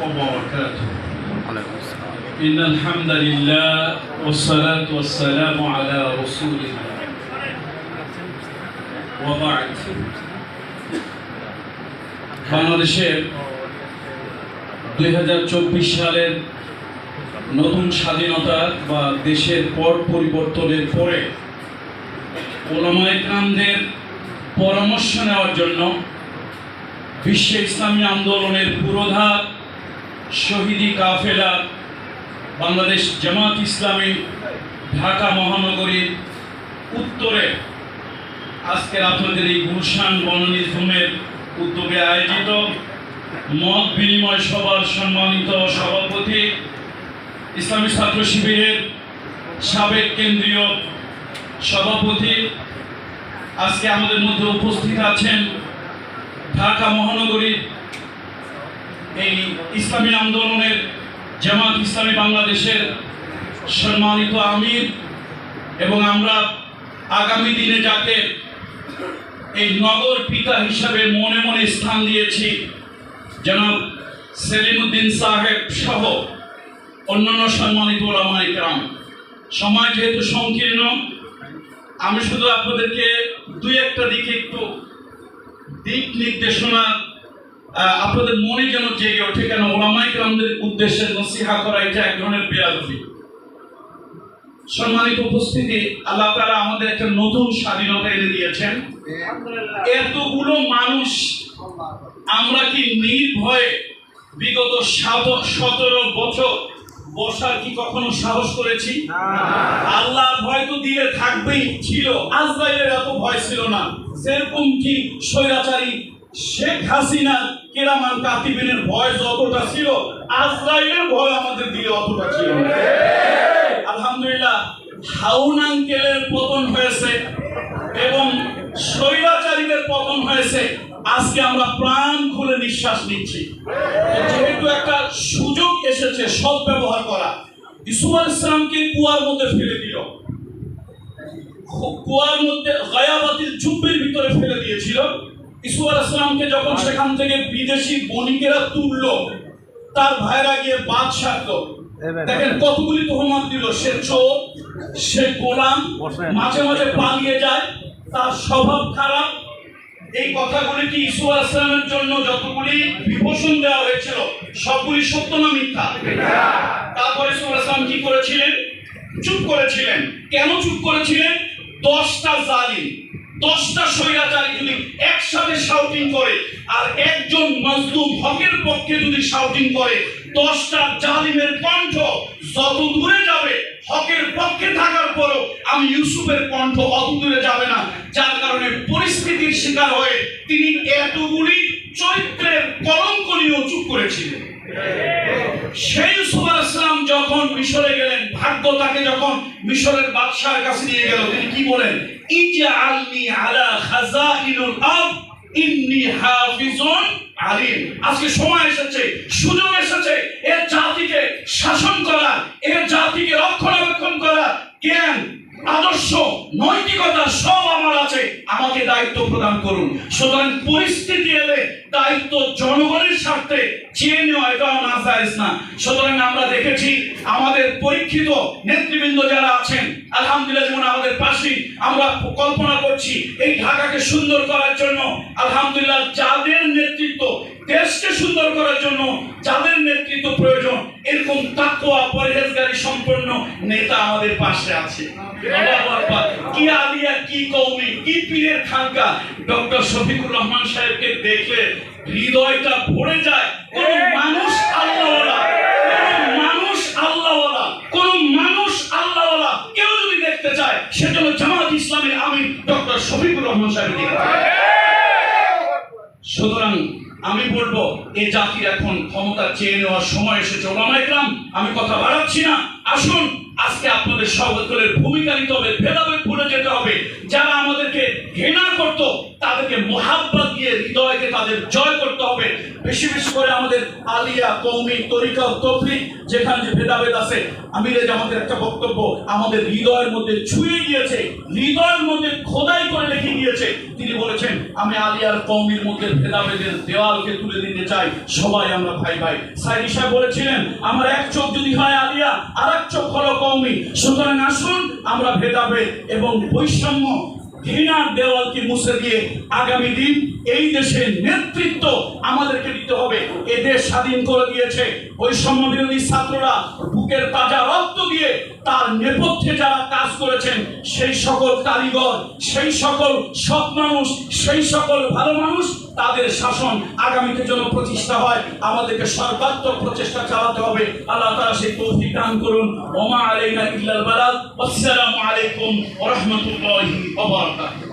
وبركاته. إن الحمد لله والصلاة والسلام على رسول الله وبعد. বাংলাদেশের 2024 সালের নতুন স্বাধীনতা বা দেশের পট পরিবর্তনের পরে উলামায়ে কেরামদের পরামর্শ নেওয়ার জন্য বিশ্ব ইসলামী আন্দোলনের পুরোধা শহীদি কাফেলা বাংলাদেশ জামাত ইসলামী ঢাকা মহানগরীর উত্তরে আজকের আপনাদের এই গুলশান বননিধুমের উদ্যোগে আয়োজিত মত বিনিময় সভার সম্মানিত সভাপতি ইসলামী ছাত্র শিবিরের সাবেক কেন্দ্রীয় সভাপতি, আজকে আমাদের মধ্যে উপস্থিত আছেন ঢাকা মহানগরীর এই ইসলামী আন্দোলনের জামাত ইসলামী বাংলাদেশের সম্মানিত আমির, এবং আমরা আগামী দিনে যাকে এই নগর পিতা হিসাবে মনে মনে স্থান দিয়েছি জনাব সেলিমউদ্দিন সাহেব সহ অন্যান্য সম্মানিত উলামায়ে কেরাম। সময় যেহেতু সংকীর্ণ, আমি শুধু আপনাদেরকে দুই একটা দিকে একটু দিক নির্দেশনা আপনাদের মনে যেন জেগে ওঠে, কেন উলামায়ে কেরামদের উদ্দেশ্যে নসিহত করা এটা এক ধরনের বেয়াদবি। সম্মানিত উপস্থিতি, আল্লাহ তাআলা আমাদের একটা নতুন স্বাধীনতা এনে দিয়েছেন। এতগুলো মানুষ আমরা কি নির্ভয়ে বিগত 17 বছর বসার কি কখনো সাহস করেছি? আল্লাহর ভয় তো দিলে থাকবেই, ছিল। আজরাইলের এত ভয় ছিল না, যেরকম কি স্বৈরাচারী শেখ হাসিনা কিরামান কাতিবিনের ভয় যতটা ছিল, আজরাইলের ভয় আমাদের দিলে অতটা ছিল। আলহামদুলিল্লাহ, হাউন আঙ্কেলের পতন হয়েছে এবং স্বৈরাচারীদের পতন হয়েছে। আজকে আমরা প্রাণ খুলে নিঃশ্বাস নিচ্ছি, যেহেতু একটা সুযোগ এসেছে সৎ ব্যবহার করা। ইউসুফ আলাইহিস সালামকে কুয়ার মধ্যে ফেলে দিল, কুয়ার মধ্যে গায়াবাতিল জুব্বের ভিতরে ফেলে দিয়েছিল। ইউসুফ আলাইহিস সালামকে যখন সেখান থেকে বিদেশি বণিকেরা তুললো, তার ভাইরা গিয়ে বাদ সাধলো। দেখেন কতগুলি তহমত দিল, সে চোর, সে গোলাম, মাঝে মাঝে পালিয়ে যায়, তার স্বভাব খারাপ। এই কথাগুলি কি ইউসুফ আলাইহিস সালামের জন্য যতগুলি বিভূষণ দেওয়া হয়েছিল সবগুলি সত্য না মিথ্যা? তারপরে ইউসুফ আলাইহিস সালাম কি করেছিলেন? চুপ করেছিলেন। কেন চুপ করেছিলেন? 10টা জালিম, 10টা স্বৈরাচারী যদি একসাথে শাউটিং করে আর একজন মাজলুম হকের পক্ষে যদি শাউটিং করে, 10টা জালিমের কণ্ঠ যত দূরে যাবে, হকের পক্ষে থাকার পরও আমি ইউসুফের কণ্ঠ অত দূরে যাবে না। যার কারণে পরিস্থিতির শিকার হয়ে তিনি এতগুলি চরিত্রের কলঙ্ক নিয়েও চুপ করেছিলেন। সেই ইউসুফ আলাইহিস সালাম যখন মিশরে গেলেন, ভাগ্য তাকে যখন মিশরের বাদশার কাছে নিয়ে গেল, তিনি কি বলেন? ইজআলনি আলা খাযাইনুল আরদ ইন্নী হাফিজুন আলিম। আজকে সময় এসেছে, সুযোগ এসেছে এই জাতিকে শাসন করা, এই জাতিকে রক্ষণাবেক্ষণ করা। জ্ঞান, আদর্শ, নৈতিকতা সব আমার আছে, আমাকে দায়িত্ব প্রদান করুন। সুতরাং পরিস্থিতি এলে দায়িত্ব জনগণের স্বার্থে চেয়ে নেওয়া এটাও নাজায়েজ না। সুতরাং আমরা দেখেছি আমাদের পরীক্ষিত নেতৃবৃন্দ যারা আছেন, আলহামদুলিল্লাহ, যেমন আমাদের পাশে আমরা কল্পনা করছি এই ঢাকাকে সুন্দর করার জন্য, আলহামদুলিল্লাহ, যাদের নেতৃত্ব, দেশকে সুন্দর করার জন্য যাদের নেতৃত্ব প্রয়োজন, এরকম তাকওয়া পরহেজগারি সম্পন্ন নেতা আমাদের পাশে আছে। আল্লাহু আকবার। কি আলিয়া, কি কওমি, কি পীরের খানকা। ডক্টর শফিকুর রহমান সাহেবকে দেখলে হৃদয়টা ভরে যায়। কোন মানুষ আল্লাহওয়ালা, কোন মানুষ আল্লাহওয়ালা কেউ যদি দেখতে চায়, সেজন্য জামাত ইসলামের আমির ডক্টর শফিকুর রহমান সাহেব দেখতে। সুতরাং আমি বলবো এই জাতির এখন ক্ষমতা চেয়ে নেওয়ার সময় এসেছে। ওলামায়ে কেরাম, আমি কথা বাড়াচ্ছি না, আসুন আজকে আপনাদের সকলের ভূমিকা নিতে হবে, ভেদাভেদ ভুলে যেতে হবে। যারা আমাদেরকে ঘৃণা করতো তাদেরকে মোহাব্বত দিয়ে হৃদয়কে তাদের জয় করতে হবে। বেশি বেশি করে আমাদের আলিয়া, কওমি, তরিকা, তফরিক যেখানে যে ভেদাভেদ আছে, আমিরে জামাতের একটা বক্তব্য আমাদের হৃদয়ের মধ্যে ছুঁয়ে গিয়েছে, হৃদয়ের মধ্যে খোদাই করে রেখে গিয়েছে। তিনি বলেছেন, আমি আলিয়ার কওমির মধ্যে ভেদাভেদের দেওয়ালকে তুলে দিতে চাই, সবাই আমরা ভাই ভাই। সাইদি সাহেব বলেছিলেন, আমার এক চোখ যদি হয় আলিয়া, আর এক চোখ হলো কওমি, সুতরাং আসুন আমরা ভেদাভেদ এবং বৈষম্য ঘৃণার দেওয়ালকে মুছে দিয়ে আগামী দিন এই দেশের নেতৃত্ব আমাদেরকে দিতে হবে। এ দেশ স্বাধীন করে দিয়েছে বৈষম্য বিরোধী ছাত্ররা বুকের তাজা রক্ত দিয়ে। তার নেপথ্যে যারা কাজ করেছেন, সেই সকল কারিগর, সেই সকল সৎ মানুষ, সেই সকল ভালো মানুষ, তাদের শাসন আগামীতে যেন প্রতিষ্ঠা হয়, আমাদেরকে সর্বাত্মক প্রচেষ্টা চালাতে হবে। আল্লাহ তাআলা সেই তৌফিক দান করুন। ওমা আলাইনা ইল্লাল বালাগ। আসসালামু আলাইকুম ওয়া রাহমাতুল্লাহি ওয়া বারাকাতুহু।